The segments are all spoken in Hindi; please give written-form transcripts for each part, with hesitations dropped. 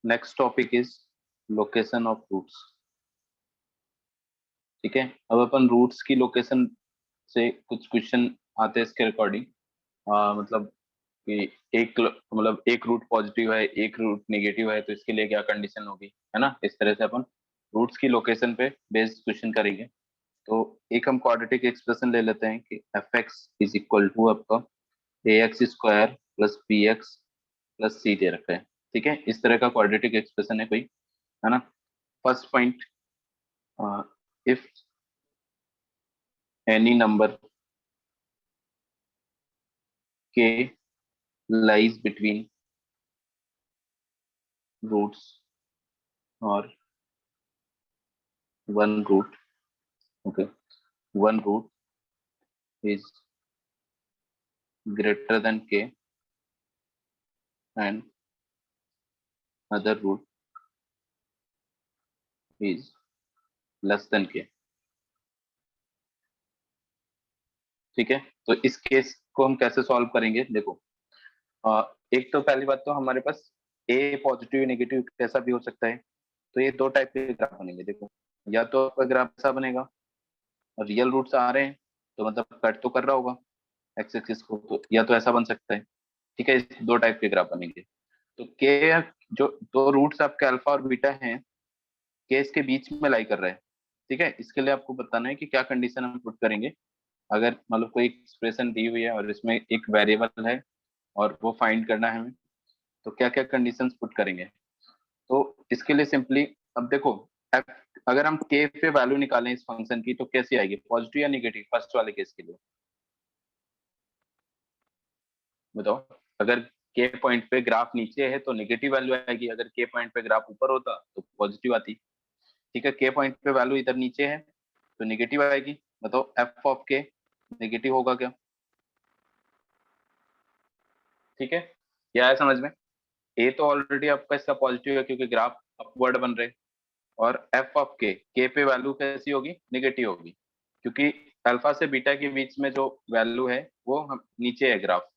Next topic is location of roots. ठीक है, अब अपन रूट्स की लोकेशन से कुछ क्वेश्चन आते हैं इसके रिकॉर्डिंग। मतलब कि मतलब एक रूट पॉजिटिव है, एक रूट नेगेटिव है, तो इसके लिए क्या कंडीशन होगी, है ना। इस तरह से अपन रूट्स की लोकेशन पे बेस्ड क्वेश्चन करेंगे। तो एक हम क्वाड्रेटिक एक्सप्रेशन ले लेते हैं कि F X is equal to आपका A X square plus B x plus C दे रखा है। ठीक है, इस तरह का क्वाड्रेटिक एक्सप्रेशन है कोई, है ना। First point, if any number के lies between roots or one root, okay, one root is greater than k and other root is less than k। ठीक है, तो इस केस को हम कैसे सॉल्व करेंगे, देखो। एक तो पहली बात तो हमारे पास ए पॉजिटिव नेगेटिव कैसा भी हो सकता है। तो ये दो टाइप के ग्राफ बनेंगे, देखो। या तो आपका ग्राफ ऐसा बनेगा, रियल रूट्स आ रहे हैं तो मतलब कट तो कर रहा होगा एक्स एक्सिस को, तो या तो ऐसा बन सकता है। ठीक है, इस दो टाइप के ग्राफ बनेंगे। तो के जो दो रूट्स आपके अल्फा और बीटा हैं, के इसके बीच में लाई कर रहे हैं। ठीक है, इसके लिए आपको बताना है कि क्या कंडीशन हम पुट करेंगे। अगर मतलब कोई एक्सप्रेशन दी हुई है और इसमें एक वेरिएबल है और वो फाइंड करना है हमें, तो क्या क्या कंडीशंस पुट करेंगे। तो इसके लिए सिंपली अब देखो, अगर हम के पे वैल्यू निकालें इस फंक्शन की तो कैसी आएगी, पॉजिटिव या निगेटिव, फर्स्ट वाले केस के लिए बताओ। अगर के पॉइंट पे ग्राफ नीचे है तो नेगेटिव वैल्यू आएगी, अगर के पॉइंट पे ग्राफ ऊपर होता तो पॉजिटिव आती। ठीक है, के पॉइंट पे वैल्यू इधर नीचे है तो नेगेटिव आएगी। बताओ एफ ऑफ के नेगेटिव होगा क्या। ठीक है, क्या है समझ में। ए तो ऑलरेडी आपका इसका पॉजिटिव है क्योंकि ग्राफ अपवर्ड बन रहे, और एफ ऑफ के पे वैल्यू कैसी होगी, नेगेटिव होगी, क्योंकि अल्फा से बीटा के बीच में जो वैल्यू है वो हम नीचे है ग्राफ।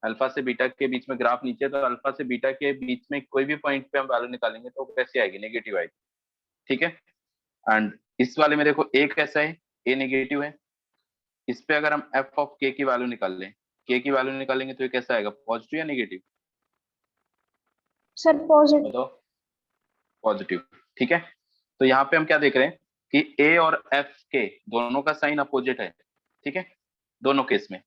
अल्फा से बीटा के बीच में ग्राफ नीचे, तो अल्फा से बीटा के बीच में कोई भी पॉइंट पे हम वैल्यू निकालेंगे तो कैसी आएगी, नेगेटिव आएगी। ठीक है, एंड इस वाले में देखो ए कैसा है, ए नेगेटिव है। इस पे अगर हम एफ ऑफ के की वैल्यू निकाल लें, के की वैल्यू निकालेंगे तो ये कैसा आएगा, पॉजिटिव या नेगेटिव, सर पॉजिटिव। बताओ, पॉजिटिव। ठीक है, तो यहाँ पे हम क्या देख रहे हैं कि ए और एफ के दोनों का साइन अपोजिट है। ठीक है, दोनों केस में।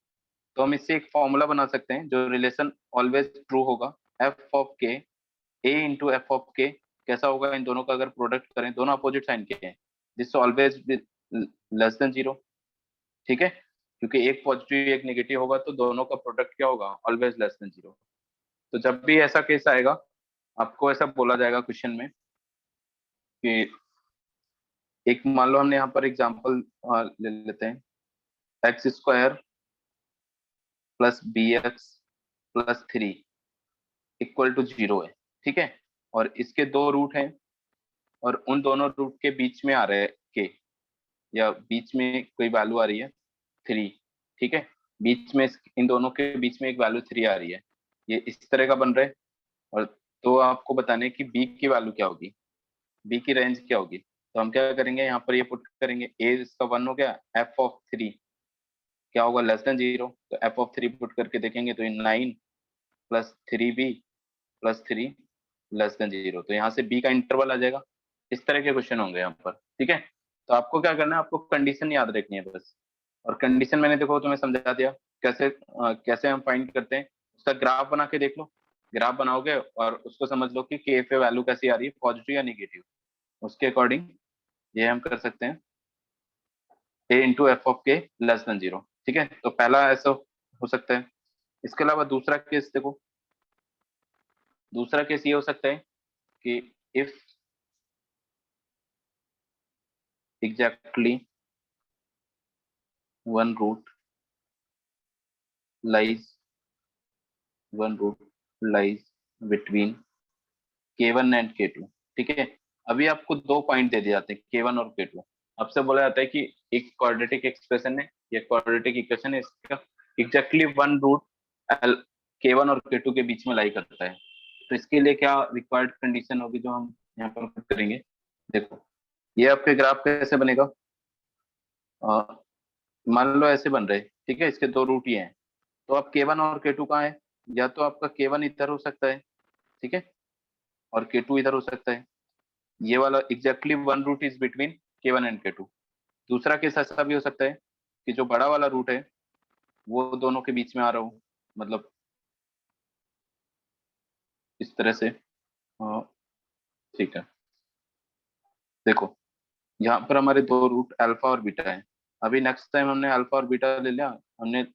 तो हम इससे एक फॉर्मूला बना सकते हैं जो रिलेशन ऑलवेज ट्रू होगा, एफ ऑफ के ए इंटू एफ ऑफ के कैसा होगा, इन दोनों का अगर प्रोडक्ट करें, दोनों अपोजिट साइन के हैं, this always less than zero. ठीक है, क्योंकि एक पॉजिटिव एक नेगेटिव होगा तो दोनों का प्रोडक्ट क्या होगा, ऑलवेज लेस देन जीरो। तो जब भी ऐसा केस आएगा आपको ऐसा बोला जाएगा क्वेश्चन में कि एक मान लो हमने यहाँ पर एग्जांपल ले लेते हैं, x square plus B x plus three equal to zero है। ठीक है, और इसके दो रूट हैं और उन दोनों रूट के बीच में आ रहे हैं के, या बीच में कोई वैल्यू आ रही है थ्री। ठीक है, बीच में इन दोनों के बीच में एक वैल्यू थ्री आ रही है, ये इस तरह का बन रहा है। और तो आपको बताने है कि बी की वैल्यू क्या होगी, बी की रेंज क्या होगी। तो हम क्या करेंगे, यहाँ पर ये पुट करेंगे, ए इसका वन हो गया, एफ ऑफ थ्री क्या होगा, लेस देन जीरो। तो एफ ऑफ थ्री पुट करके देखेंगे तो ये nine plus three b plus three less than zero, तो यहाँ से बी का इंटरवल आ जाएगा। इस तरह के क्वेश्चन होंगे यहाँ पर। ठीक है, तो आपको क्या करना है, आपको कंडीशन याद रखनी है बस। और कंडीशन मैंने देखो तुम्हें समझा दिया कैसे कैसे हम फाइंड करते हैं। उसका ग्राफ बना के देख लो, ग्राफ बनाओगे और उसको समझ लो कि के पे वैल्यू कैसी आ रही है, पॉजिटिव या निगेटिव, उसके अकॉर्डिंग ये हम कर सकते हैं, a into F of k less than zero. ठीक है, तो पहला ऐसा हो सकता है। इसके अलावा दूसरा केस देखो, दूसरा केस ये हो सकता है कि if exactly one root lies between k1 and k2। ठीक है, अभी आपको दो पॉइंट दे दिए जाते हैं, k1 और k2। आपसे बोला जाता है कि एक क्वाड्रेटिक एक्सप्रेशन है, ये क्वाड्रेटिक इक्वेशन है, इसका एग्जैक्टली वन रूट k1 और k2 के बीच में लाई करता है। तो इसके लिए क्या रिक्वायर्ड कंडीशन होगी जो हम यहाँ पर करेंगे। देखो ये आपके ग्राफ कैसे बनेगा, मान लो ऐसे बन रहे, ठीक है, इसके दो रूट ये हैं, तो अब K1 और K2 कहाँ है, या तो आपका K1 इधर हो सकता है, ठीक है, और K2 इधर हो सकता है। ये वाला exactly one root is between K1 and K2। दूसरा केस ऐसा भी हो सकता है कि जो बड़ा वाला रूट है वो दोनों के बीच में आ रहा हो, मतलब इस तरह से। ठीक है, देखो यहाँ पर हमारे दो रूट अल्फा और बीटा है। अभी नेक्स्ट टाइम हमने अल्फा और बीटा ले लिया, हमने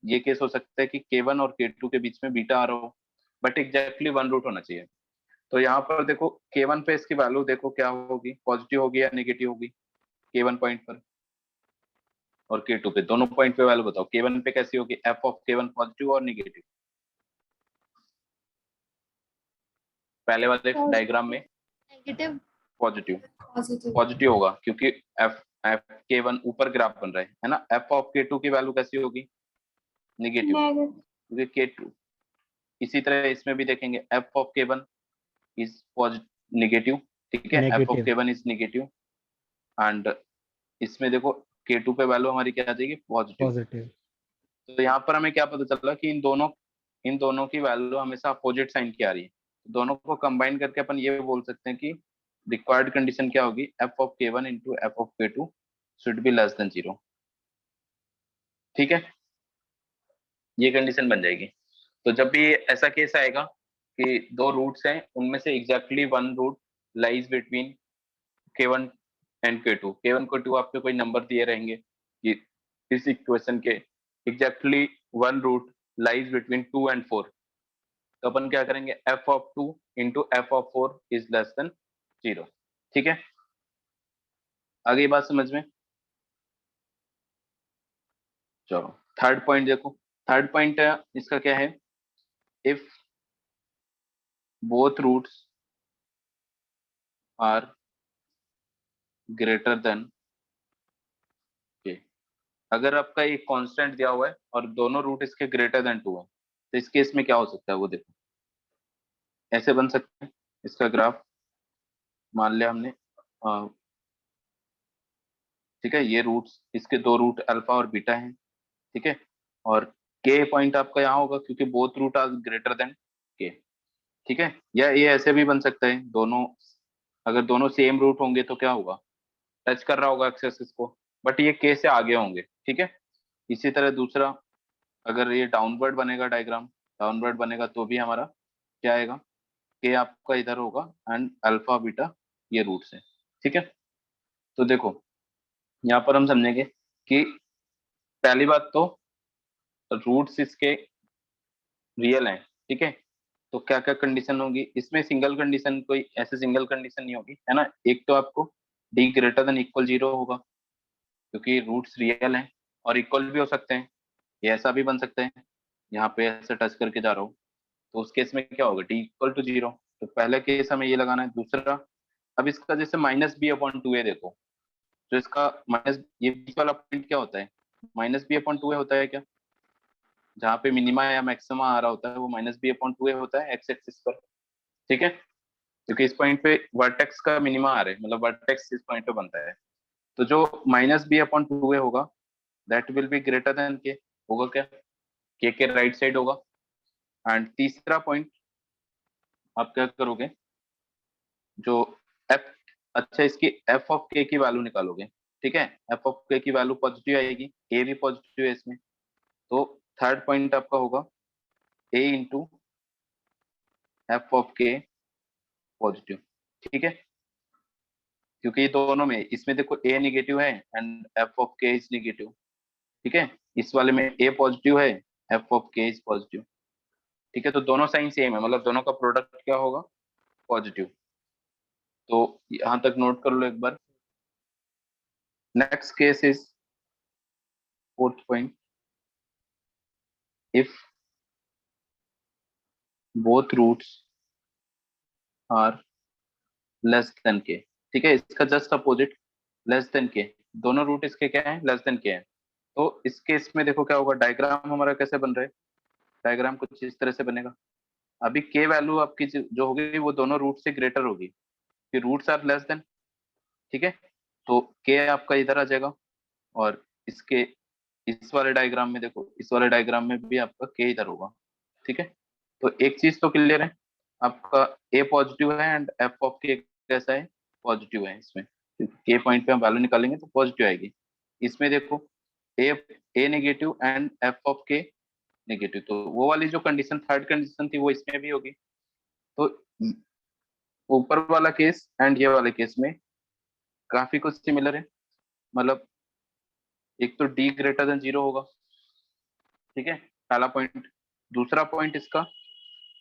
ये केस हो सकता है कि K1 और K2 के बीच में बीटा आ रहा हो, बट एग्जैक्टली वन रूट होना चाहिए। तो यहाँ पर देखो K1 पे इसकी वैल्यू देखो क्या होगी, पॉजिटिव होगी या नेगेटिव होगी K1 पॉइंट पर, और K2 पे, दोनों पॉइंट पे वैल्यू बताओ। K1 पे कैसी होगी, एफ ऑफ K1 पॉजिटिव और नेगेटिव। पहले वाले डायग्राम में नेगेटिव, पॉजिटिव, पॉजिटिव। पॉजिटिव होगा क्योंकि एफ एफ K1 ऊपर ग्राफ बन रहा है ना। एफ ऑफ K2 की वैल्यू कैसी होगी, नेगेटिव, क्योंकि K2। इसी तरह इसमें भी देखेंगे F of K1 is positive, negative, ठीक है, F of negative K1 is negative. And इसमें देखो K2 पे वैल्यू हमारी क्या आ जाएगी, पॉजिटिव। पॉजिटिव। तो यहाँ पर हमें क्या पता चला कि इन दोनों की वैल्यू हमेशा अपोजिट साइन की आ रही है। दोनों को कंबाइन करके अपन ये बोल सकते हैं कि रिक्वायर्ड कंडीशन क्या होगी, F of K1 into F of K2 should be less than 0। ठीक है, ये कंडीशन बन जाएगी। तो जब भी ऐसा केस आएगा कि दो रूट्स हैं, उनमें से exactly one root lies between K1 and K2, K1 K2 आपके कोई नंबर दिए रहेंगे कि इस इक्वेशन के exactly one root lies between 2 and 4, तो अपन क्या करेंगे, f of 2 into F of 4 is less than 0। ठीक है, आगे ये बात समझ में। चलो थर्ड पॉइंट देखो, थर्ड पॉइंट इसका क्या है, if both roots are greater than k। अगर आपका एक कांस्टेंट दिया हुआ है और दोनों रूट इसके ग्रेटर देन 2 है, तो इस केस में क्या हो सकता है वो देखो, ऐसे बन सकते हैं इसका ग्राफ। मान लिया हमने, ठीक है, ये रूट्स, इसके दो रूट अल्फा और बीटा हैं, ठीक है, और के पॉइंट आपका यहाँ होगा क्योंकि both root are greater than के। ठीक है, या ये ऐसे भी बन सकता है, दोनों अगर दोनों सेम रूट होंगे तो क्या होगा, टच कर रहा होगा एक्सेस को, बट ये के से आगे होंगे। ठीक है, इसी तरह दूसरा, अगर ये डाउनवर्ड बनेगा डायग्राम, डाउनवर्ड बनेगा तो भी हमारा क्या आएगा, के आपका इधर होगा एंड अल्फा बीटा ये रूट्स है। ठीक है, तो देखो यहाँ पर हम समझेंगे कि पहली बात तो रूट्स इसके रियल हैं, ठीक है, तो क्या क्या कंडीशन होगी इसमें, सिंगल कंडीशन, कोई ऐसे सिंगल कंडीशन नहीं होगी, है ना। एक तो आपको डी ग्रेटर देन इक्वल 0 होगा क्योंकि रूट्स रियल हैं, और इक्वल भी हो सकते हैं, ये ऐसा भी बन सकते हैं, यहाँ पे ऐसे टच करके जा रहा हूँ, तो उस केस में क्या होगा, डी इक्वल टू 0। तो पहला केस हमें ये लगाना है। दूसरा, अब इसका जैसे माइनस बी अपॉन 2 है, देखो जो इसका माइनस, ये बीच वाला पॉइंट क्या होता है, माइनस बी अपॉन 2 होता है क्या, जहाँ पे मिनिमा या मैक्सिमा आ रहा होता है वो माइनस बी अपॉन 2 होता है एक्स एक्सिस पर। ठीक है, क्योंकि इस पॉइंट पे वर्टेक्स का मिनिमा आ रहा है, मतलब वर्टेक्स इस पॉइंट पे बनता है, तो जो माइनस बी अपॉन 2 होगा that will be greater than के, होगा क्या, के राइट साइड होगा। एंड तीसरा पॉइंट आप क्या करोगे, जो एफ, अच्छा इसकी एफ ऑफ के की वैल्यू निकालोगे, ठीक है, एफ ऑफ के की वैल्यू पॉजिटिव आएगी, ए भी पॉजिटिव है इसमें, तो थर्ड पॉइंट आपका होगा ए into F of k positive. ठीक है, क्योंकि ये दोनों में, इसमें देखो ए नेगेटिव है एंड एफ ऑफ के इज नेगेटिव, ठीक है, इस वाले में ए पॉजिटिव है, एफ ऑफ के इज पॉजिटिव। ठीक है, तो दोनों साइन सेम है, मतलब दोनों का प्रोडक्ट क्या होगा, पॉजिटिव। तो यहां तक नोट कर लो एक बार। Next case is fourth point, if both roots are less than के। ठीक है, इसका जस्ट अपोजिट, लेस देन के, दोनों रूट इसके क्या है, लेस देन के है। तो इस केस में देखो क्या होगा, डायग्राम हमारा कैसे बन रहा है, डायग्राम कुछ इस तरह से बनेगा, अभी के वैल्यू आपकी जो होगी वो दोनों रूट से ग्रेटर होगी, कि रूट्स आर लेस देन, ठीक है। तो के आपका इधर आ जाएगा, और इसके इस वाले डायग्राम में देखो, इस वाले डायग्राम में भी आपका के इधर होगा, ठीक है। तो एक चीज तो क्लियर है, आपका ए पॉजिटिव है एंड एफ ऑफ के कैसा है, पॉजिटिव है। इसमें के पॉइंट पे हम वैल्यू निकालेंगे तो पॉजिटिव आएगी। इसमें देखो ए ए नेगेटिव एंड एफ ऑफ के नेगेटिव, तो वो वाली जो कंडीशन थर्ड कंडीशन थी वो इसमें भी होगी। तो ऊपर वाला केस एंड ये वाले केस में काफी कुछ सिमिलर है, मतलब एक तो डी ग्रेटर देन जीरो होगा, ठीक है, पहला पॉइंट। दूसरा पॉइंट इसका,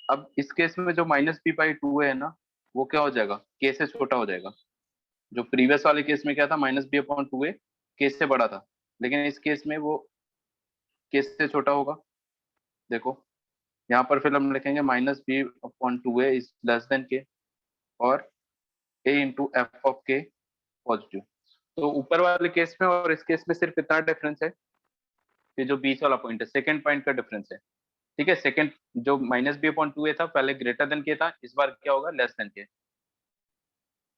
अब इस केस में जो माइनस बी बाई टू है ना, वो क्या हो जाएगा, के से छोटा हो जाएगा। जो प्रीवियस वाले केस में क्या था, माइनस बी अपॉन टू ए के से बड़ा था, लेकिन इस केस में वो के से छोटा होगा। देखो यहाँ पर फिर हम लिखेंगे minus b upon two a is less than k, और a into F of k positive. तो ऊपर वाले केस में और इस केस में सिर्फ इतना डिफरेंस है कि जो बीच वाला पॉइंट है, सेकंड पॉइंट का डिफरेंस है, ठीक है। सेकंड जो माइनस बी अपॉन टू ए था पहले ग्रेटर देन के था, इस बार क्या होगा, लेस देन के।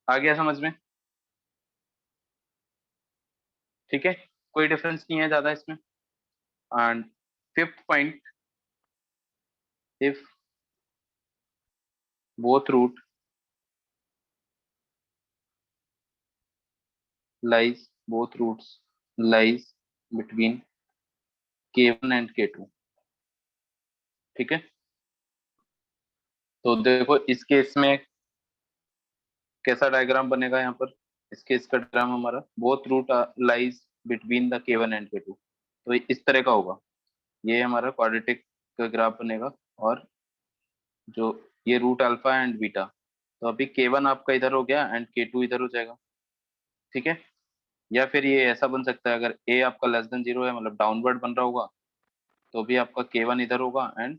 आ गया समझ में, ठीक है, कोई डिफरेंस नहीं है ज्यादा इसमें। And fifth point, if both root lies both roots lies between k1 and k2, ठीक है। तो देखो इस केस में कैसा डायग्राम बनेगा, यहाँ पर इस केस का डायग्राम हमारा both root lies between the k1 and k2, तो इस तरह का होगा। ये हमारा क्वाड्रेटिक का ग्राफ बनेगा, और जो ये रूट अल्फा एंड बीटा, तो अभी k1 आपका इधर हो गया एंड k2 इधर हो जाएगा, ठीक है। या फिर ये ऐसा बन सकता है, अगर a आपका लेस देन जीरो है, मतलब डाउनवर्ड बन रहा होगा, तो भी आपका k1 इधर होगा एंड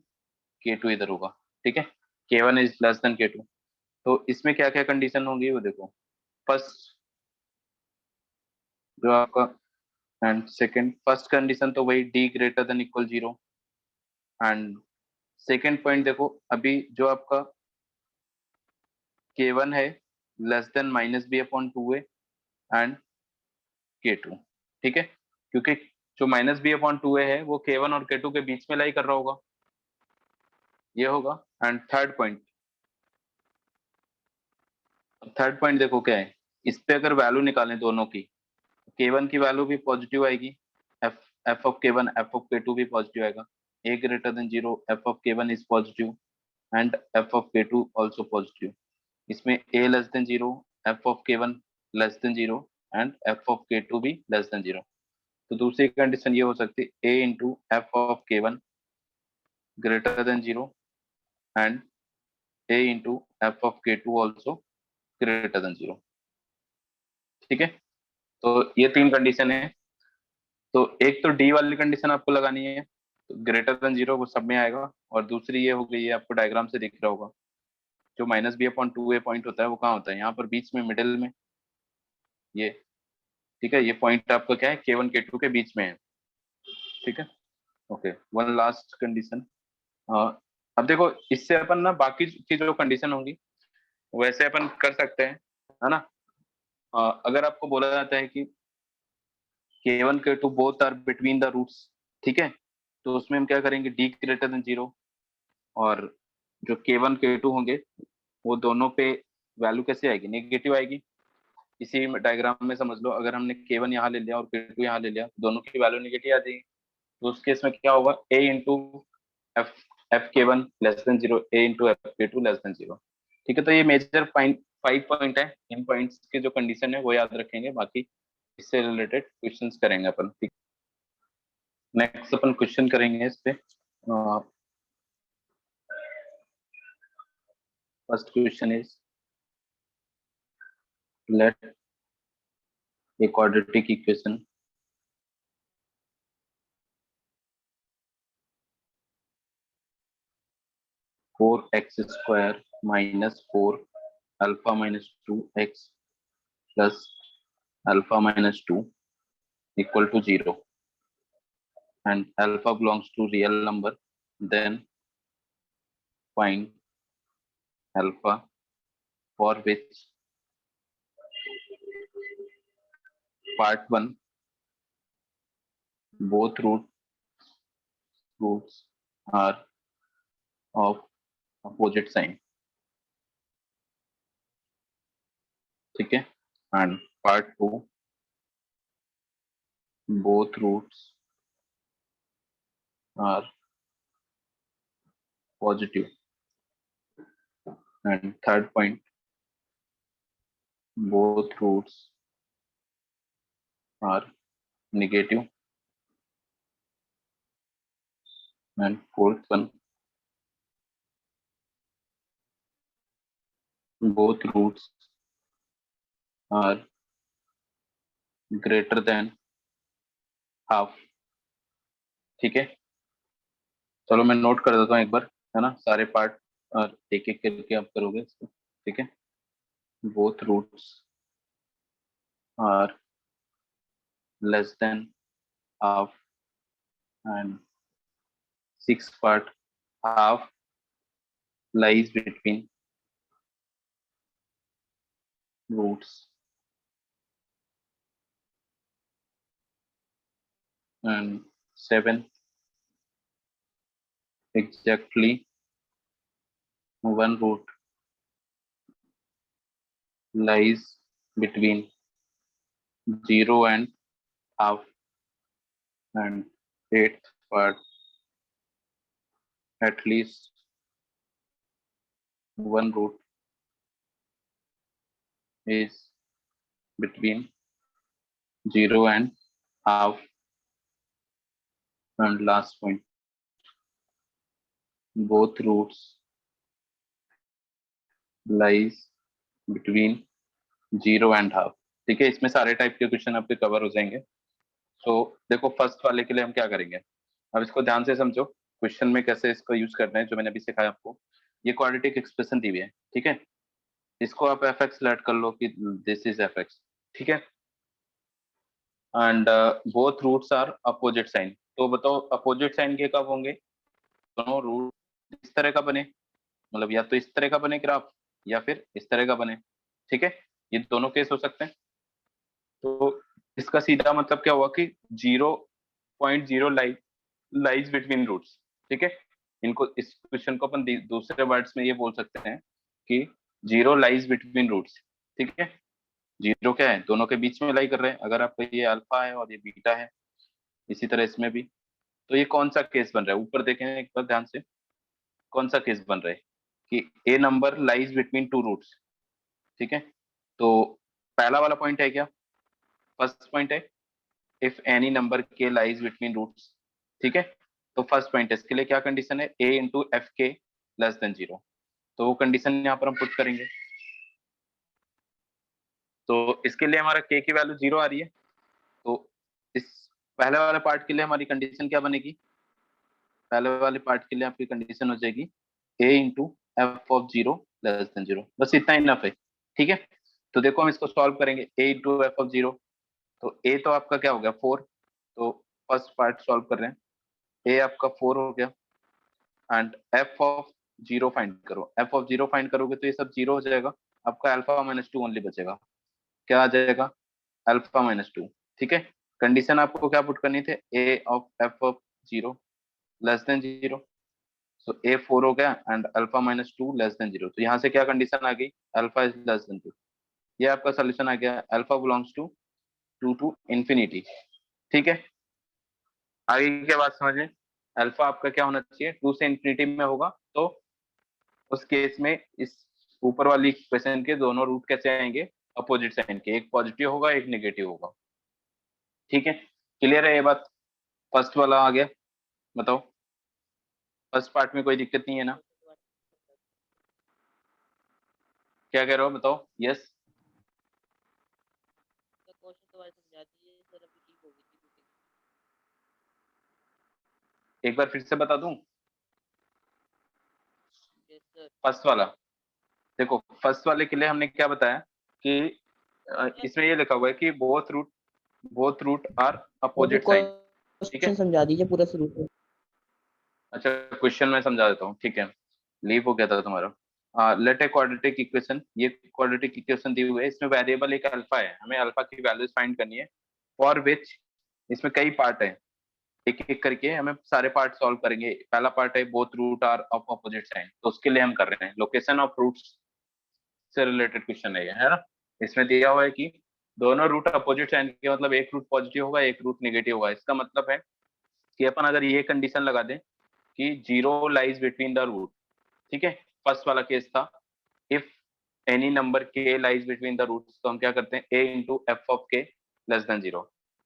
k2 इधर होगा, ठीक है। k1 is less then k2। तो इसमें क्या क्या कंडीशन होंगी वो देखो, फर्स्ट जो आपका एंड सेकंड, फर्स्ट कंडीशन तो वही d greater than equal zero, and second point देखो अभी जो आपका k1 है less than minus b upon two a and k2, ठीक है, क्योंकि जो minus b upon two a है वो k1 और k2 के बीच में लाई कर रहा होगा, ये होगा। एंड थर्ड पॉइंट देखो क्या है, इस पे अगर वैल्यू निकालें दोनों की, k1 की वैल्यू भी पॉजिटिव आएगी, F F of k1 F of k2 भी पॉजिटिव आएगा। a greater than zero, F of k1 is positive and F of k2 also positive. इसमें a less than zero, F of k1 less than zero and F of k2 भी लेस देन जीरो। तो दूसरी कंडीशन ये हो सकती है a into F of k1 greater than zero and a into F of k2 also greater than zero, ठीक है। तो ये तीन कंडीशन है। तो एक तो डी वाली कंडीशन आपको लगानी है, तो ग्रेटर देन जीरो वो सब में आएगा, और दूसरी ये हो गई है, आपको डायग्राम से दिख रहा होगा, जो माइनस बी अपॉन टू ए पॉइंट होता है वो कहाँ होता है, यहाँ पर बीच में मिडिल में, ये, ठीक है। ये पॉइंट आपका क्या है, k1 k2 के बीच में है, ठीक है। Okay, one last condition. अब देखो इससे अपन ना बाकी की जो कंडीशन होंगी वैसे अपन कर सकते हैं, है ना। अगर आपको बोला जाता है कि k1 k2 both are between the roots, ठीक है, तो उसमें हम क्या करेंगे, d ग्रेटर देन जीरो, और जो k1 k2 होंगे वो दोनों पे वैल्यू कैसे आएगी, नेगेटिव आएगी। इसी डायग्राम में समझ लो, अगर हमने k1 यहाँ ले लिया और k2 यहाँ ले लिया, दोनों की वैल्यू नेगेटिव आ जाएगी। तो उस केस में क्या होगा, a into F F k1 less than zero, a into F k2 less than zero, ठीक है। तो ये मेजर पॉइंट 5 पॉइंट है, इन पॉइंट्स के जो कंडीशन है वो याद रखेंगे, बाकी इससे रिलेटेड क्वेश्चंस करेंगे अपन, ठीक। नेक्स्ट अपन क्वेश्चन करेंगे इस पे। First question is, let a quadratic equation four x square minus four alpha minus two x plus alpha minus two equal to zero and alpha belongs to real number, then find alpha for which part 1 both roots are of opposite sign, ठीक है, and part 2 both roots are positive, and third point both roots are negative, and fourth one both roots are greater than half, ठीक है। चलो मैं नोट कर देता हूँ एक बार, है ना, सारे पार्ट और एक एक करके आप करोगे इसको, ठीक है। Both roots are less than half and 6 part half lies between roots and 7 exactly one root lies between 0 and half, and 8th part at least one root is between 0 and half, and last point both roots lies between 0 and half, ठीक है। इसमें सारे टाइप के क्वेश्चन आपके कवर हो जाएंगे। सो देखो फर्स्ट वाले के लिए हम क्या करेंगे, अब इसको ध्यान से समझो, क्वेश्चन में कैसे इसको यूज करना है जो मैंने अभी सिखाया आपको। ये क्वाड्रेटिक एक्सप्रेशन दी हुई है, ठीक है, इसको आप एफ एक्स लेट कर लो कि दिस इज एफ एक्स, ठीक है, and both roots are opposite sign. तो बताओ अपोजिट साइन के कब होंगे, दोनों रूट इस तरह का बने, मतलब या तो इस तरह का बने ग्राफ या फिर इस तरह का बने, ठीक है, ये दोनों केस हो सकते हैं। तो इसका सीधा मतलब क्या हुआ कि 0.0 लाइज बिटवीन रूट्स, ठीक है। इनको इस क्वेश्चन को अपन दूसरे वर्ड्स में ये बोल सकते हैं कि 0 लाइज बिटवीन रूट्स, ठीक है। 0 क्या है, दोनों के बीच में लाई कर रहे हैं, अगर आपका ये अल्फा है और ये बीटा है, इसी तरह इसमें भी। तो ये कौन सा केस बन रहा है, ऊपर देखें एक बार ध्यान से, कौन सा केस बन रहा है कि a number lies between two roots, ठीक है। तो पहला वाला पॉइंट है क्या, फर्स्ट पॉइंट है इफ एनी नंबर के लाइज बिटवीन रूट्स, ठीक है। तो फर्स्ट पॉइंट इसके लिए क्या कंडीशन है, ए इंटू एफ के लेस देन 0, तो वो कंडीशन यहाँ पर हम पुट करेंगे। तो इसके लिए हमारा के की वैल्यू 0 आ रही है, तो इस पहले वाले पार्ट के लिए हमारी कंडीशन क्या बनेगी, पहले वाले पार्ट के लिए आपकी कंडीशन हो जाएगी A into F of 0 less than 0, बस इतना इनफ है, ठीक है। तो देखो हम इसको सॉल्व करेंगे, ए इंटू एफ ऑफ 0, तो ए तो आपका क्या हो गया 4, तो फर्स्ट पार्ट सॉल्व कर रहे हैं, ए आपका 4 हो गया, एंड एफ ऑफ 0 फाइंड करो, एफ ऑफ 0 फाइंड करोगे तो ये सब 0 हो जाएगा, आपका अल्फा माइनस 2 ओनली बचेगा, क्या आ जाएगा अल्फा माइनस 2, ठीक है। कंडीशन आपको क्या पुट करनी थी, A of F of 0 less than 0, so A 4 हो गया and alpha minus 2 less than 0, तो यहाँ से क्या कंडीशन आ गई, अल्फा इज लेस देन 2, ये आपका सोल्यूशन आ गया, alpha belongs to 2 to infinity, ठीक है। आगे की बात समझिए, अल्फा आपका क्या होना चाहिए, 2 से इंफिनिटी में होगा, तो उस केस में इस ऊपर वाली इक्वेशन के दोनों रूट कैसे आएंगे, अपोजिट साइन के, एक पॉजिटिव होगा एक नेगेटिव होगा, ठीक है। क्लियर है ये बात, फर्स्ट वाला आ गया, बताओ फर्स्ट पार्ट में कोई दिक्कत नहीं है ना, क्या कह रहे हो बताओ, यस। एक बार फिर से बता दूं, फर्स्ट वाला देखो, फर्स्ट वाले के लिए हमने क्या बताया कि इसमें ये लिखा हुआ है कि both root are opposite sign, ठीक है। समझा दीजिए पूरा शुरू से। अच्छा क्वेश्चन मैं समझा देता हूँ, ठीक है। लीव हो गया था तुम्हारा। लेट ए क्वाड्रेटिक इक्वेशन, ये क्वाड्रेटिक इक्वेशन दी हुई है, इसमें वेरिएबल एक अल्फा है, हमें अल्फा की वैल्यूज फाइंड करनी है, फॉर विच इसमें कई पार्ट है, एक एक करके हमें सारे पार्ट सॉल्व करेंगे। पहला पार्ट है both root are of opposite sign, तो उसके लिए हम कर रहे हैं लोकेशन ऑफ रूट्स से रिलेटेड क्वेश्चन है ना। इसमें दिया हुआ है कि दोनों रूट अपोजिट साइन के, मतलब एक रूट पॉजिटिव होगा एक रूट नेगेटिव होगा। इसका मतलब है कि अपन अगर ये कंडीशन लगा दें कि zero lies between the root, ठीक है, फर्स्ट वाला केस था, इफ एनी नंबर के लाइज बिटवीन द रूट्स, तो हम क्या करते हैं a into F of k less than zero,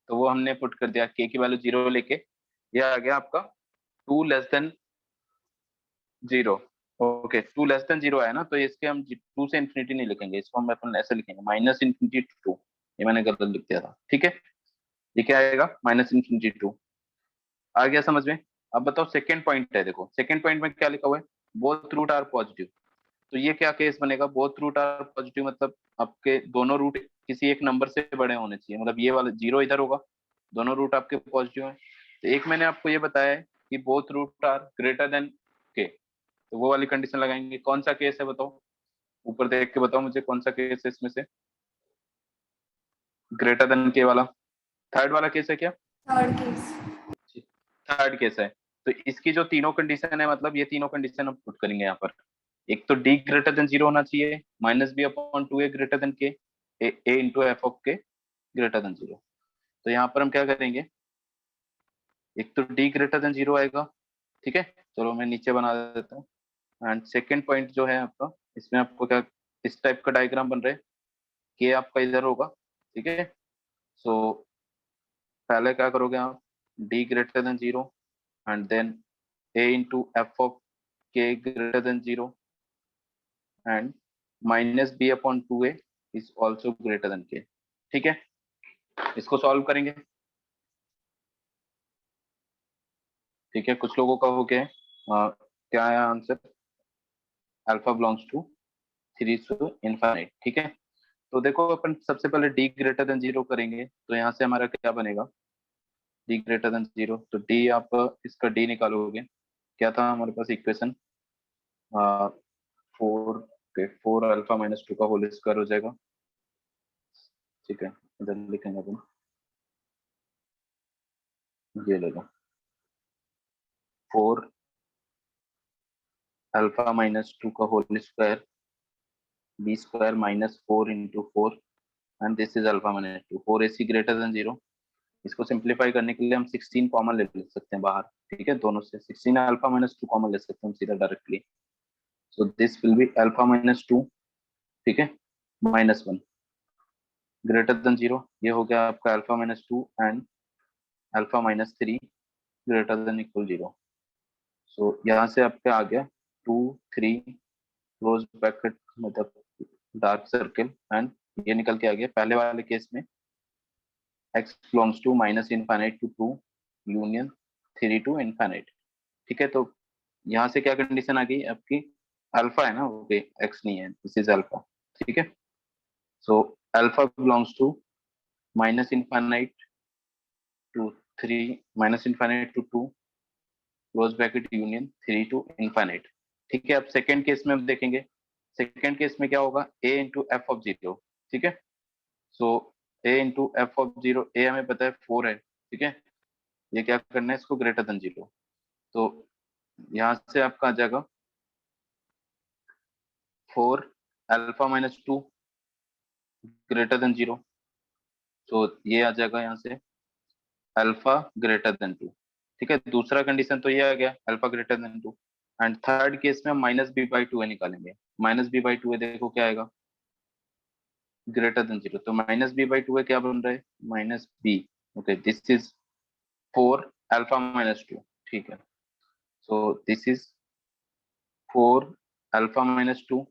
तो वो हमने पुट कर दिया के की वैल्यू जीरो लेके, ये आ गया आपका two less than zero. Okay, two less than zero आया ना, तो इसके हम टू से इन्फिनिटी नहीं लिखेंगे, इसको हम अपन ऐसे लिखेंगे माइनस इन्फिनिटी टू, ये मैंने गलत लिख दिया था, ठीक है। ये क्या आएगा माइनस इन्फिनिटी टू, आ गया समझ में। अब बताओ सेकंड पॉइंट है, देखो सेकंड पॉइंट में क्या लिखा हुआ है, बोथ रूट आर पॉजिटिव, तो ये क्या केस बनेगा, बोथ रूट आर पॉजिटिव मतलब आपके दोनों रूट किसी एक नंबर से बड़े होने चाहिए, मतलब ये वाला जीरो इधर होगा, दोनों रूट आपके पॉजिटिव है। तो एक मैंने आपको ये बताया है कि both root are greater than k, तो वो वाली कंडीशन लगाएंगे। कौन सा केस है बताओ, ऊपर देख के बताओ मुझे कौन सा केस है इसमें से, ग्रेटर देन के वाला थर्ड वाला केस है क्या, थर्ड केस। थर्ड केस है। तो इसकी जो तीनों कंडीशन है, मतलब ये तीनों कंडीशन हम पुट करेंगे यहाँ पर। एक तो डी ग्रेटर देन जीरो होना चाहिए, माइनस बी अपॉन टू ए ग्रेटर देन के, ए इंटू एफ ऑफ के ग्रेटर देन जीरो। तो यहाँ पर हम क्या करेंगे, एक तो डी ग्रेटर देन जीरो आएगा, ठीक है, चलो मैं नीचे बना देता हूँ। एंड सेकेंड पॉइंट जो है आपका, इसमें आपको क्या इस टाइप का डायग्राम बन रहा है, के आपका इधर होगा, ठीक है। सो पहले क्या करोगे आप, D greater than zero and then a into f of k greater than 0 and minus b upon 2a is also greater than k, ठीक है। इसको सॉल्व करेंगे, ठीक है, कुछ लोगों का हो गया है। क्या है answer, alpha belongs to three to infinite, ठीक है। तो देखो अपन सबसे पहले डी ग्रेटर देन जीरो करेंगे, तो यहाँ से हमारा क्या बनेगा, डी ग्रेटर देन जीरो, तो डी आप इसका डी निकालोगे, क्या था हमारे पास equation, four, four alpha minus two का होल स्क्वायर हो जाएगा, ठीक है, इधर लिखेंगे अपन, ये ले लो, फोर अल्फा माइनस टू का whole square, B square minus four into four, and this is alpha minus two, four A C greater than zero. इसको सिंप्लीफाई करने के लिए हम 16 कॉमन ले सकते हैं बाहर, ठीक है, दोनों से 16 अल्फा माइनस टू कॉमन ले सकते हैं हम सीधा directly. So this will be alpha minus two, ठीक है, minus one greater than zero, ये हो गया आपका alpha minus two and alpha minus three greater than equal zero. So यहाँ से आपका आ गया टू थ्री क्लोज ब्रैकेट, मतलब डार्क सर्किल, एंड ये निकल के आ गया पहले वाले केस में x belongs to minus infinite to two union three to infinite, ठीक है। तो यहाँ से क्या कंडीशन आ गई आपकी, अल्फा है ना, ओके x नहीं है, दिस इज अल्फा, ठीक है। So alpha belongs to minus infinite to three, minus infinite to two close bracket union three to infinite, ठीक है। अब सेकेंड केस में हम देखेंगे, सेकेंड केस में क्या होगा, a into F of zero, ठीक है। So a into F of zero, A हमें पता है फोर है, ठीक है, ये क्या करना है इसको ग्रेटर देन जीरो, तो यहाँ से आपका आ जाएगा four alpha minus two greater than zero, तो ये आ जाएगा यहाँ से अल्फा ग्रेटर देन टू, ठीक है। दूसरा कंडीशन तो ये आ गया alpha greater than two, and third case में हम माइनस बी बाई टू निकालेंगे, माइनस बी बाई टू देखो क्या आएगा, ग्रेटर देन जीरो, तो माइनस बी बाई टू क्या बन रहा है, minus b, okay, this is four alpha minus two, ठीक है। So this is four alpha minus two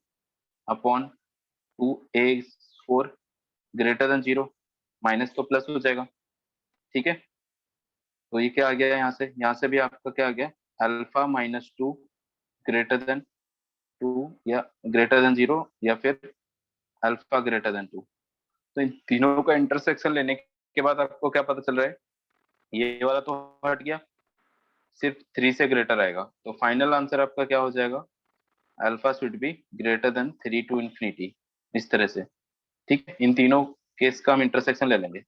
upon two a four greater than zero, minus तो प्लस हो जाएगा, ठीक है। तो ये क्या आ गया यहाँ से भी आपका क्या आ गया, alpha minus two greater than two या ग्रेटर देन जीरो, या फिर अल्फा ग्रेटर देन टू। तो इन तीनों का इंटरसेक्शन लेने के बाद आपको क्या पता चल रहा है, ये वाला तो हट गया, सिर्फ थ्री से ग्रेटर आएगा, तो फाइनल आंसर आपका क्या हो जाएगा, alpha should be greater than 3 to infinity, इस तरह से। ठीक है, इन तीनों केस का हम इंटरसेक्शन ले लेंगे।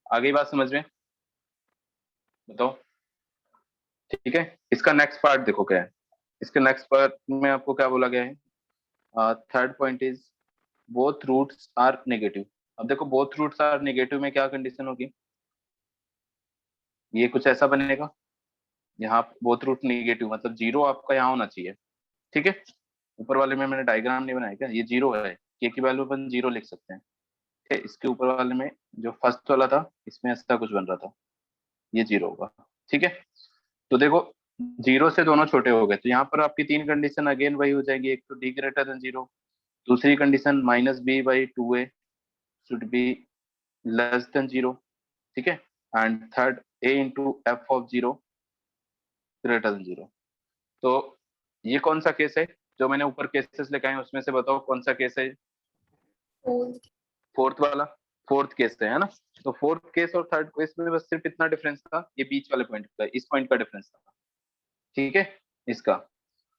आगे बात समझ में? बताओ। ठीक है, इसका नेक्स्ट पार्ट देखो क्या है। इसके नेक्स्ट पार्ट में आपको क्या बोला गया है? Third point is both roots are negative. अब देखो बोथ रूट्स आर नेगेटिव में क्या कंडीशन होगी? ये कुछ ऐसा बनेगा, यहाँ बोथ रूट नेगेटिव मतलब जीरो आपका यहाँ होना चाहिए। ठीक है, ऊपर वाले में मैंने डायग्राम नहीं बनाया क्या, ये जीरो है, के की वैल्यू अपन जीरो लिख सकते हैं। ठीक है, इसके ऊपर वाले में जो फर्स्ट वाला था इसमें ऐसा कुछ बन रहा था, ये जीरो होगा। ठीक है, तो देखो जीरो से दोनों छोटे हो गए, तो यहाँ पर आपकी तीन कंडीशन अगेन वही हो जाएगी। एक तो डी ग्रेटर देन जीरो, दूसरी condition minus b by two a should be less than zero. ठीक है, and third a into F of zero greater than zero. तो ये कौन सा केस है? जो मैंने ऊपर केसेस लिखे हैं उसमें से बताओ कौन सा केस है? फोर्थ वाला, फोर्थ केस है ना। तो फोर्थ केस और थर्ड केस में बस सिर्फ इतना डिफरेंस था, ये बीच वाले पॉइंट का, इस पॉइंट का डिफरेंस था। ठीक है, इसका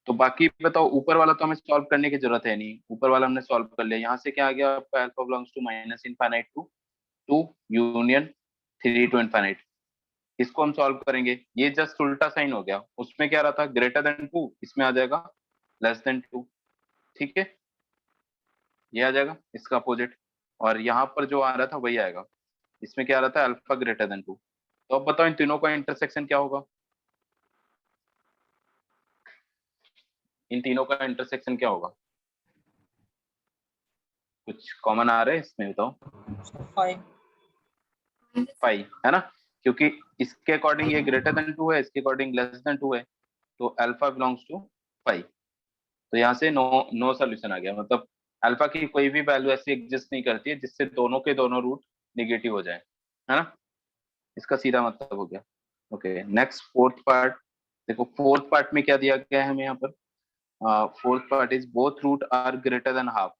तो बाकी बताओ, ऊपर वाला तो हमें सॉल्व करने की जरूरत है नहीं, ऊपर वाला हमने सॉल्व कर लिया। यहाँ से क्या आ गया आपका? Alpha belongs to minus infinite to two union 3 to infinite. इसको हम सॉल्व करेंगे, ये जस्ट उल्टा साइन हो गया। उसमें क्या रहा था? ग्रेटर देन टू, इसमें आ जाएगा लेस देन टू। ठीक है, ये आ जाएगा इसका अपोजिट, और यहाँ पर जो आ रहा था वही आएगा। इसमें क्या आ रहा था? Alpha greater than two. तो अब बताओ इन तीनों का इंटरसेक्शन क्या होगा? इन तीनों का इंटरसेक्शन क्या होगा? कुछ कॉमन आ रहा है इसमें, बताओ। पाई है ना, क्योंकि इसके अकॉर्डिंग ये ग्रेटर देन टू है, इसके अकॉर्डिंग लेस देन टू है, तो अल्फा बिलोंग्स टू पाई। तो यहाँ से नो नो सोल्यूशन आ गया, मतलब अल्फा की कोई भी वैल्यू ऐसी एग्जिस्ट नहीं करती है जिससे दोनों के दोनों रूट निगेटिव हो जाए, है ना। इसका सीधा मतलब हो गया। ओके, नेक्स्ट फोर्थ पार्ट देखो। फोर्थ पार्ट में क्या दिया गया है हमें यहाँ पर? Fourth part is both root are greater than half.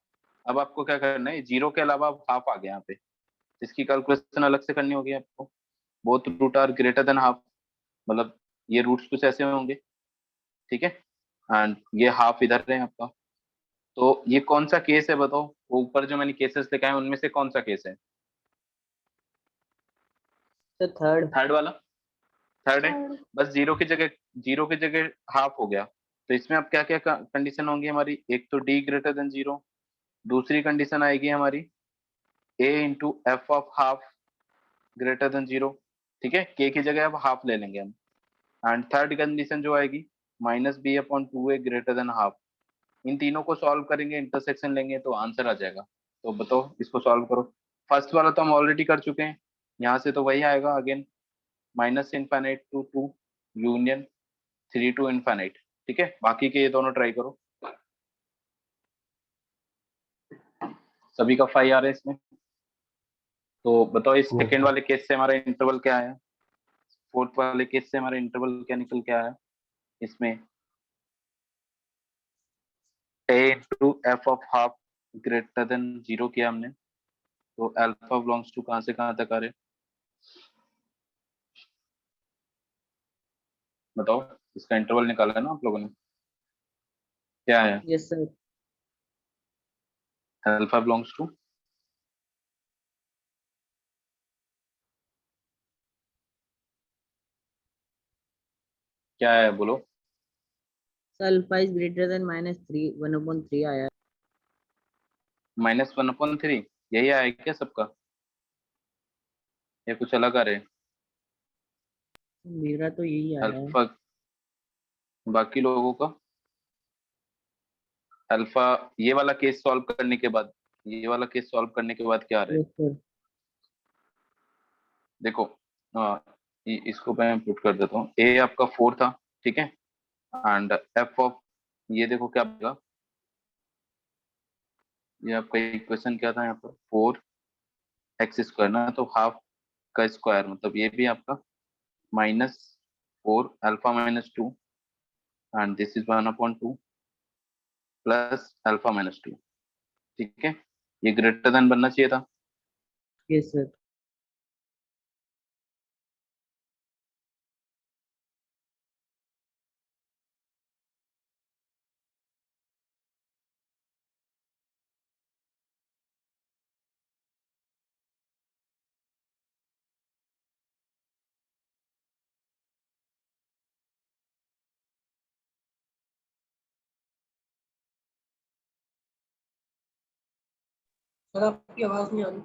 अब आपको क्या करना है? जीरो के अलावा हाफ आ गया यहाँ पे, इसकी कैलकुलेशन अलग से करनी होगी आपको। Both root are greater than half मतलब ये रूट्स कुछ ऐसे होंगे। ठीक है, एंड ये हाफ इधर है आपका। तो ये कौन सा केस है बताओ? वो ऊपर जो मैंने केसेस लिखा है उनमें से कौन सा केस है? तो थर्ड। थर्ड वाला, थर्ड है। बस जीरो की जगह हाफ हो गया। तो इसमें अब क्या क्या कंडीशन होंगी हमारी? एक तो डी ग्रेटर देन जीरो, दूसरी कंडीशन आएगी हमारी A into F of half greater than zero. ठीक है, के की जगह अब हाफ ले लेंगे हम। एंड थर्ड कंडीशन जो आएगी माइनस बी अपॉन टू ए ग्रेटर देन हाफ। इन तीनों को सॉल्व करेंगे, इंटरसेक्शन लेंगे तो आंसर आ जाएगा। तो बताओ इसको सॉल्व करो। फर्स्ट वाला तो हम ऑलरेडी कर चुके हैं, यहाँ से तो वही आएगा again, minus infinite to two union 3 to infinite. ठीक है, बाकी के ये दोनों ट्राई करो। सभी का फाइव आ रहा है इसमें। तो बताओ इस सेकेंड वाले केस से हमारा इंटरवल क्या है? फोर्थ वाले केस से हमारा इंटरवल क्या निकल के आया? इसमें A into F of half greater than zero किया हमने, तो अल्फा बिलोंग्स टू कहाँ से कहाँ तक आ रहे? बताओ, इसका इंटरवल निकाला है ना आप लोगों ने? क्या है? Yes sir. Alpha belongs to क्या है बोलो? Alpha is greater than minus three, 1/3 आया। माइनस वन अपॉन थ्री, यही आया क्या सबका? या कुछ अलग आ रहे? मेरा तो यही आया है। अल्फा, बाकी लोगों का अल्फा। ये वाला केस सॉल्व करने के बाद, ये वाला केस सॉल्व करने के बाद क्या आ रहा है? Yes sir. देखो, हाँ, इसको मैं पुट कर देता हूँ। ए आपका फोर था, ठीक है, एंड एफ ऑफ, ये देखो क्या बनेगा, ये आपका इक्वेशन क्या था यहाँ पर? फोर एक्स स्क्वायर ना, तो हाफ का स्क्वायर मतलब ये भी आपका minus four alpha minus two, and this is one upon two plus alpha minus two. ठीक है, ये ग्रेटर देन बनना चाहिए था। Yes sir. सर आपकी आवाज नहीं आ रही।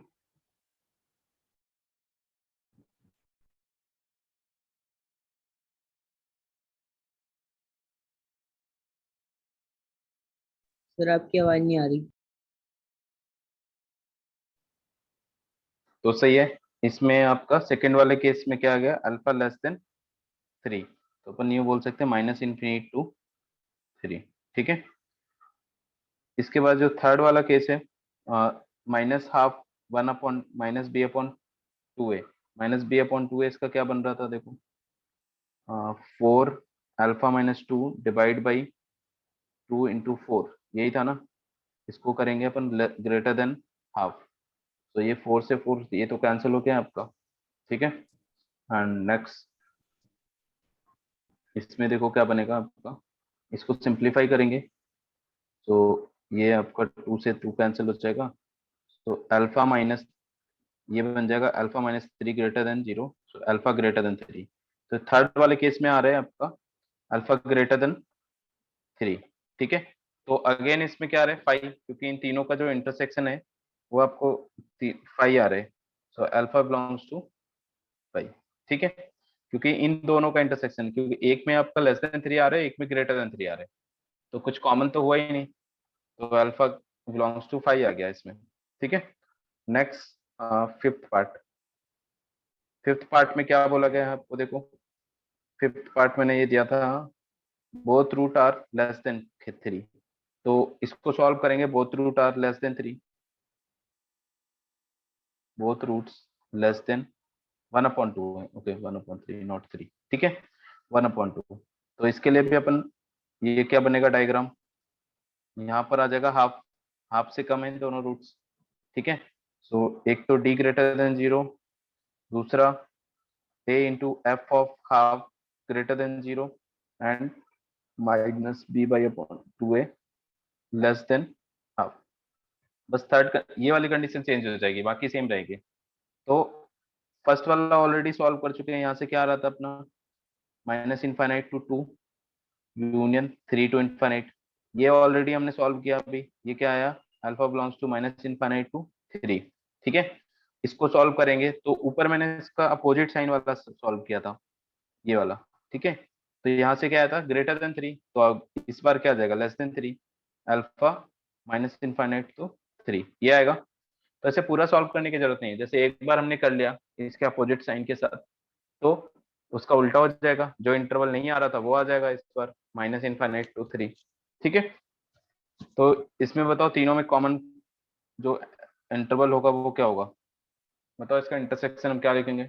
सर आपकी आवाज नहीं आ रही। तो सही है। इसमें आपका सेकंड वाले केस में क्या आ गया, अल्फा लेस देन 3, तो अपन ये बोल सकते हैं माइनस इन्फिनिटी टू 3। ठीक है। इसके बाद जो थर्ड वाला केस है, minus half 1 upon minus b upon 2a। Minus b upon 2a इसका क्या बन रहा था देखो, 4 alpha minus 2 divide by 2 into 4, यही था ना। इसको करेंगे अपन ग्रेटर देन हाफ, तो ये 4 से 4 ये तो कैंसिल हो गया आपका। ठीक है। एंड नेक्स्ट इसमें देखो क्या बनेगा आपका, इसको सिंप्लीफाई करेंगे तो ये आपका 2 से 2 कैंसिल हो जाएगा, तो अल्फा माइनस ये बन जाएगा alpha minus 3 greater than 0, so alpha greater than 3। तो थर्ड वाले केस में आ रहा है आपका अल्फा ग्रेटर देन 3। ठीक है। तो अगेन इसमें क्या आ रहा है 5, क्योंकि इन तीनों का जो इंटरसेक्शन है वो आपको 5 आ रहे हैं, सो अल्फा बिलोंग्स टू 5। ठीक है। क्योंकि इन दोनों का इंटरसेक्शन, क्योंकि एक में आपका लेस देन 3 आ रहा है, एक में ग्रेटर देन 3 आ रहा है, तो कुछ कॉमन तो हुआ ही नहीं, तो अल्फा बिलोंग्स टू 5 आ गया इसमें। ठीक है। Next fifth part. Fifth part में क्या बोला गया है आपको देखो, फिफ्थ पार्ट मैंने ये दिया था, both root are less than 3, तो इसको सॉल्व करेंगे, both root are less than 3, both roots less than 1/2 है, ओके 1/3 नॉट 3। ठीक है। 1/2, तो इसके लिए भी अपन ये क्या बनेगा डायग्राम, यहाँ पर आ जाएगा हाफ, हाफ से कम है दोनों रूट्स। ठीक है। सो एक तो d ग्रेटर देन 0, दूसरा a into F of half greater then 0 and minus b by upon 2a less than half. बस थर्ड ये वाली कंडीशन चेंज हो जाएगी, बाकी सेम रहेगी। तो फर्स्ट वाला ऑलरेडी सॉल्व कर चुके हैं, यहाँ से क्या आ रहा था अपना minus infinite to 2 union 3 to infinite, ये ऑलरेडी हमने सॉल्व किया अभी। ये क्या आया, alpha belongs to minus infinite to 3। ठीक है। इसको सॉल्व करेंगे तो ऊपर मैंने इसका अपोजिट साइन वाला सॉल्व किया था, ये वाला। ठीक है। तो यहाँ से क्या आया था ग्रेटर देन 3, तो अब इस बार क्या आ जाएगा less than 3, alpha minus infinite to 3, ये आएगा। तो ऐसे पूरा सॉल्व करने की जरूरत नहीं है, जैसे एक बार हमने कर लिया इसके अपोजिट साइन के साथ, तो उसका उल्टा हो जाएगा, जो इंटरवल नहीं आ रहा था वो आ जाएगा इस बार माइनस इनफाइनाइट टू 3। ठीक है। तो इसमें बताओ तीनों में कॉमन जो इंटरवल होगा वो क्या होगा, बताओ इसका इंटरसेक्शन हम क्या लिखेंगे,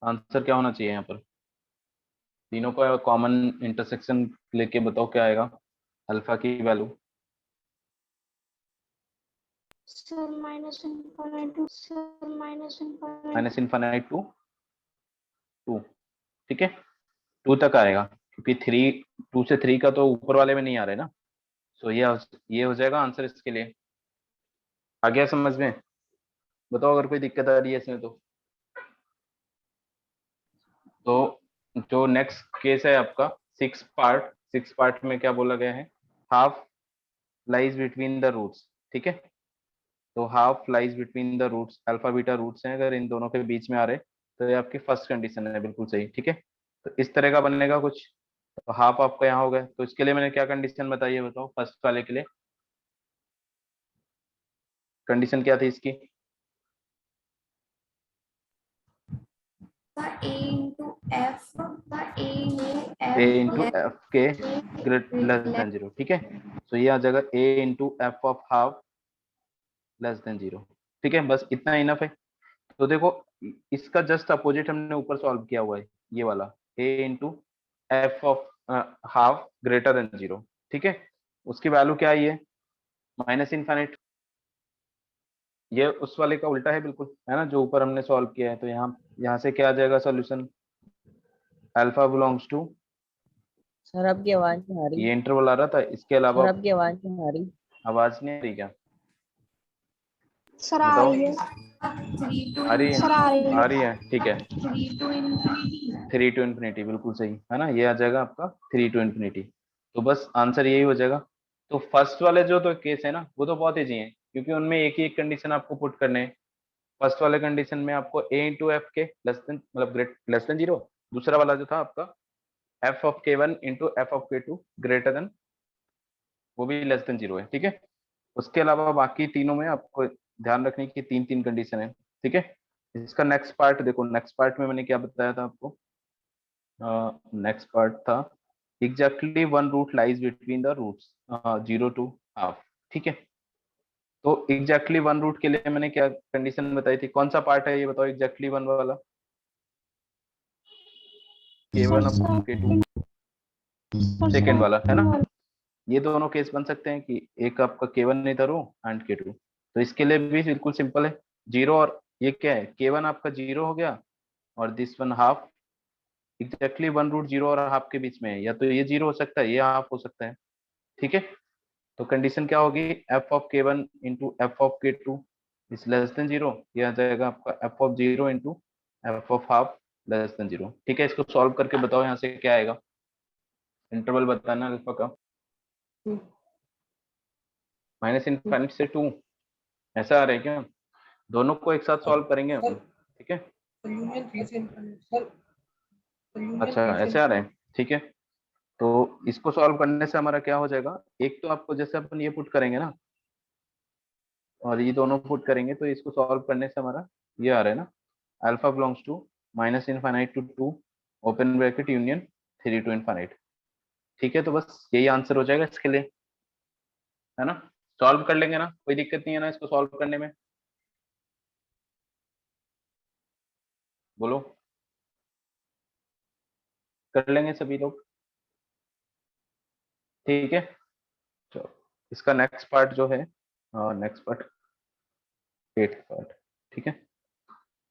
आंसर क्या होना चाहिए यहाँ पर, तीनों का कॉमन इंटरसेक्शन लेके बताओ क्या आएगा अल्फा की value. Sir minus infinite to minus infinite to 2। ठीक है। 2 तक आएगा, क्योंकि 2 से 3 का तो ऊपर वाले में नहीं आ रहा है ना, सो ये हो जाएगा आंसर इसके लिए। आ गया समझ में, बताओ अगर कोई दिक्कत आ रही है इसमें तो जो नेक्स्ट केस है आपका सिक्स पार्ट में क्या बोला गया है, half lies between the roots. ठीक है। तो half lies between the roots, alpha beta roots हैं, अगर इन दोनों के बीच में आ रहे तो ये आपकी फर्स्ट कंडीशन है, बिल्कुल सही। ठीक है। तो इस तरह का बनेगा कुछ, तो हाफ आपका यहाँ हो गया, तो इसके लिए मैंने क्या कंडीशन बताई है बताओ, फर्स्ट वाले के लिए कंडीशन क्या थी इसकी, a into f A into F के ग्रेट लेस देन 0। ठीक है। तो ये आ जाएगा a into F of half less than 0। ठीक है, बस इतना इनफ है। तो देखो इसका जस्ट अपोजिट हमने ऊपर सॉल्व किया हुआ है, ये वाला a into F of half greater then 0। ठीक है। उसकी वैल्यू क्या आई है माइनस इनफाइनाइट, ये उस वाले का उल्टा है बिल्कुल, है ना, जो ऊपर हमने सॉल्व किया है। तो यहाँ से क्या आ जाएगा solution, alpha belongs to, sir आपकी आवाज नहीं आ रही। ये इंटरवल आ रहा था, इसके अलावा सर आपकी आवाज नहीं आ रही। आवाज नहीं आ रही क्या, सर आ बताओ रही है, आ रही है, सर आ रही आ है। रही है। ठीक है, 3 टू इन्फिनिटी बिल्कुल सही है ना, ये आ जाएगा आपका 3 टू इन्फिनिटी। तो बस आंसर यही हो जाएगा, तो फर्स्ट वाले जो तो केस है ना वो तो बहुत ईजी है, क्योंकि उनमें एक ही एक कंडीशन आपको पुट करने हैं। फर्स्ट वाले कंडीशन में आपको a इंटू एफ के लेस देन मतलब लेस देन जीरो, दूसरा वाला जो था आपका f of k1 into F of k2 greater than, वो भी लेस देन जीरो है, ठीक है। उसके अलावा बाकी तीनों में आपको ध्यान रखने की तीन तीन कंडीशन है, ठीक है। इसका नेक्स्ट पार्ट देखो, नेक्स्ट पार्ट में मैंने क्या बताया था आपको, नेक्स्ट पार्ट था exactly one root lies between the roots zero to half, ठीक है। तो एग्जैक्टली वन रूट के लिए मैंने क्या कंडीशन बताई थी, कौन सा पार्ट है ये बताओ एग्जैक्टली वन वाला, k1 अपॉन k2 सेकेंड वाला है ना। ये दोनों केस बन सकते हैं कि एक आपका k1 इधर हो एंड k2, तो इसके लिए भी बिल्कुल सिंपल है, जीरो और ये क्या है, k1 आपका जीरो हो गया और this one half, exactly one root zero और हाफ के बीच में है, या तो ये जीरो हो सकता है ये हाफ हो सकता है, ठीक है। तो कंडीशन क्या होगी, F of k1 into F of k2 is less than zero, ये आ जाएगा आपका F of zero into F of half less than zero, ठीक है। इसको सॉल्व करके बताओ यहाँ से क्या आएगा, इंटरवल बताना अल्फा का, माइनस इनफाइनाइट से टू, ऐसा आ रहा है क्या, दोनों को एक साथ सॉल्व करेंगे हम, ठीक है। अच्छा ऐसे आ रहे हैं, ठीक है। तो इसको सॉल्व करने से हमारा क्या हो जाएगा, एक तो आपको जैसे अपन ये पुट करेंगे ना और ये दोनों पुट करेंगे, तो इसको सॉल्व करने से हमारा ये आ रहा है ना, alpha belongs to minus infinite to two open bracket union three to infinite, ठीक है। तो बस यही आंसर हो जाएगा इसके लिए, है ना। सॉल्व कर लेंगे ना, कोई दिक्कत नहीं है ना इसको सॉल्व करने में, बोलो कर लेंगे सभी लोग, ठीक है। चलो इसका नेक्स्ट पार्ट जो है, नेक्स्ट पार्ट एट्थ पार्ट, ठीक है।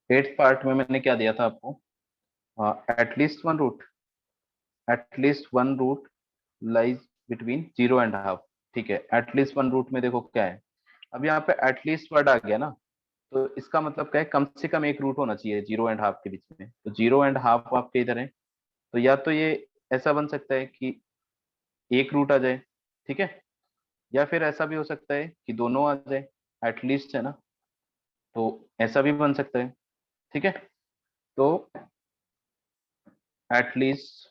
एट्थ पार्ट में मैंने क्या दिया था आपको, at least one root, at least one root lies between zero and half, ठीक है। एटलीस्ट वन रूट में देखो क्या है, अब यहाँ पे एटलीस्ट वर्ड आ गया ना, तो इसका मतलब क्या है, कम से कम एक रूट होना चाहिए जीरो एंड हाफ के बीच में, तो जीरो एंड हाफ आपके इधर है, तो या तो ये ऐसा बन सकता है कि एक रूट आ जाए, ठीक है, या फिर ऐसा भी हो सकता है कि दोनों आ जाए, एटलीस्ट है ना, तो ऐसा भी बन सकता है, ठीक है। तो at least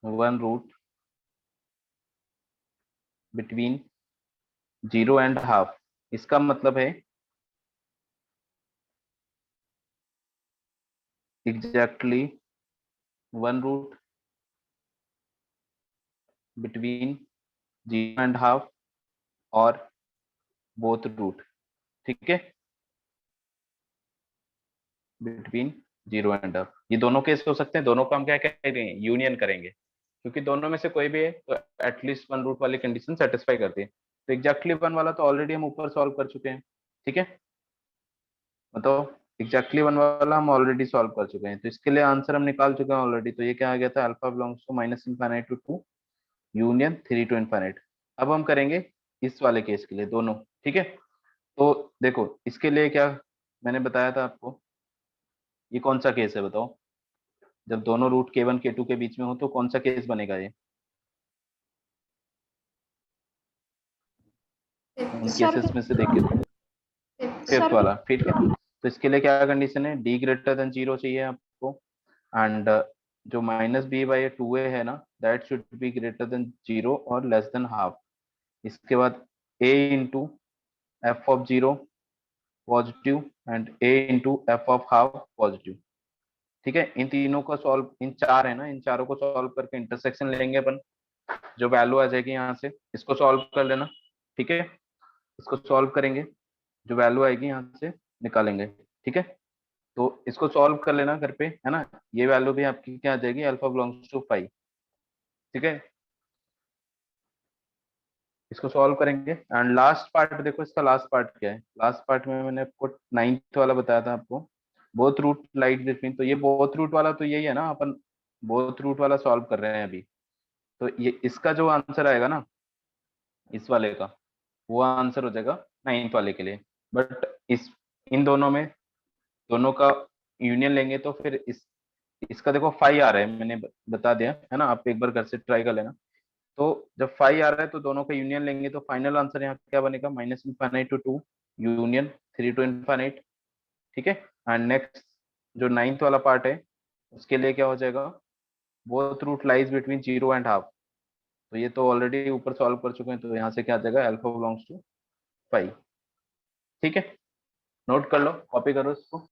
one root between zero and half, इसका मतलब है exactly one root between zero and half और बोथ रूट, ठीक है, बिटवीन जीरो एंड हाफ, ये दोनों केस हो सकते हैं, दोनों का हम क्या करेंगे, यूनियन करेंगे, क्योंकि दोनों में से कोई भी है तो एटलीस्ट वन रूट वाली कंडीशन सेटिस्फाई करती है। तो एग्जैक्टली वन वाला तो ऑलरेडी हम ऊपर सॉल्व कर चुके हैं, ठीक है। बताओ एग्जैक्टली वन वाला हम ऑलरेडी सॉल्व कर चुके हैं, तो इसके लिए आंसर हम निकाल चुके हैं ऑलरेडी, तो ये क्या आ गया था, alpha belongs to minus infinite to two union three to infinite. अब हम करेंगे इस वाले केस के लिए दोनों, ठीक है। तो देखो इसके लिए क्या मैंने बताया था आपको, ये कौन सा केस है बताओ, जब दोनों रूट k1 k2 के बीच में हो तो कौन सा केस बनेगा ये, इन सर केसेस में से देख के, फिफ्थ सर वाला, ठीक है। तो इसके लिए क्या कंडीशन है, डी ग्रेटर देन जीरो चाहिए आपको, एंड जो minus b by two a है ना, that should be greater than zero और लेस देन हाफ। इसके बाद a into F of zero positive and a into F of half positive, ठीक है। इन तीनों को सॉल्व, इन चार है ना, इन चारों को सॉल्व करके इंटरसेक्शन लेंगे अपन, जो वैल्यू आ जाएगी यहाँ से इसको सॉल्व कर लेना, ठीक है। इसको सॉल्व करेंगे, जो वैल्यू आएगी यहाँ से निकालेंगे, ठीक है। तो इसको सॉल्व कर लेना घर पे, है ना, ये वैल्यू भी आपकी क्या आ जाएगी, अल्फा बिलोंग्स टू 5, ठीक है। इसको सॉल्व करेंगे एंड लास्ट पार्ट देखो, इसका लास्ट पार्ट क्या है, लास्ट पार्ट में मैंने आपको नाइन्थ वाला बताया था आपको, बोथ रूट लाइट बिटवीन, तो ये बोथ रूट वाला तो यही है ना, अपन बोथ रूट वाला सॉल्व कर रहे हैं अभी, तो ये इसका जो आंसर आएगा ना इस वाले का, वो आंसर हो जाएगा नाइन्थ वाले के लिए। बट इस इन दोनों में दोनों का यूनियन लेंगे तो फिर इस इसका देखो 5 आ रहा है, मैंने बता दिया है ना, आप एक बार घर से ट्राई कर लेना। तो जब 5 आ रहा है तो दोनों का यूनियन लेंगे, तो फाइनल आंसर यहाँ क्या बनेगा, minus infinite to 2 union 3 to infinite. ठीक है। एंड नेक्स्ट जो 9th वाला पार्ट है उसके लिए क्या हो जाएगा, both root lies between 0 and 1/2। तो ये तो ऑलरेडी ऊपर सॉल्व कर चुके हैं, तो यहाँ से क्या आ जाएगा, अल्फा बिलोंग्स टू 5। ठीक है, नोट कर लो, कॉपी करो इसको।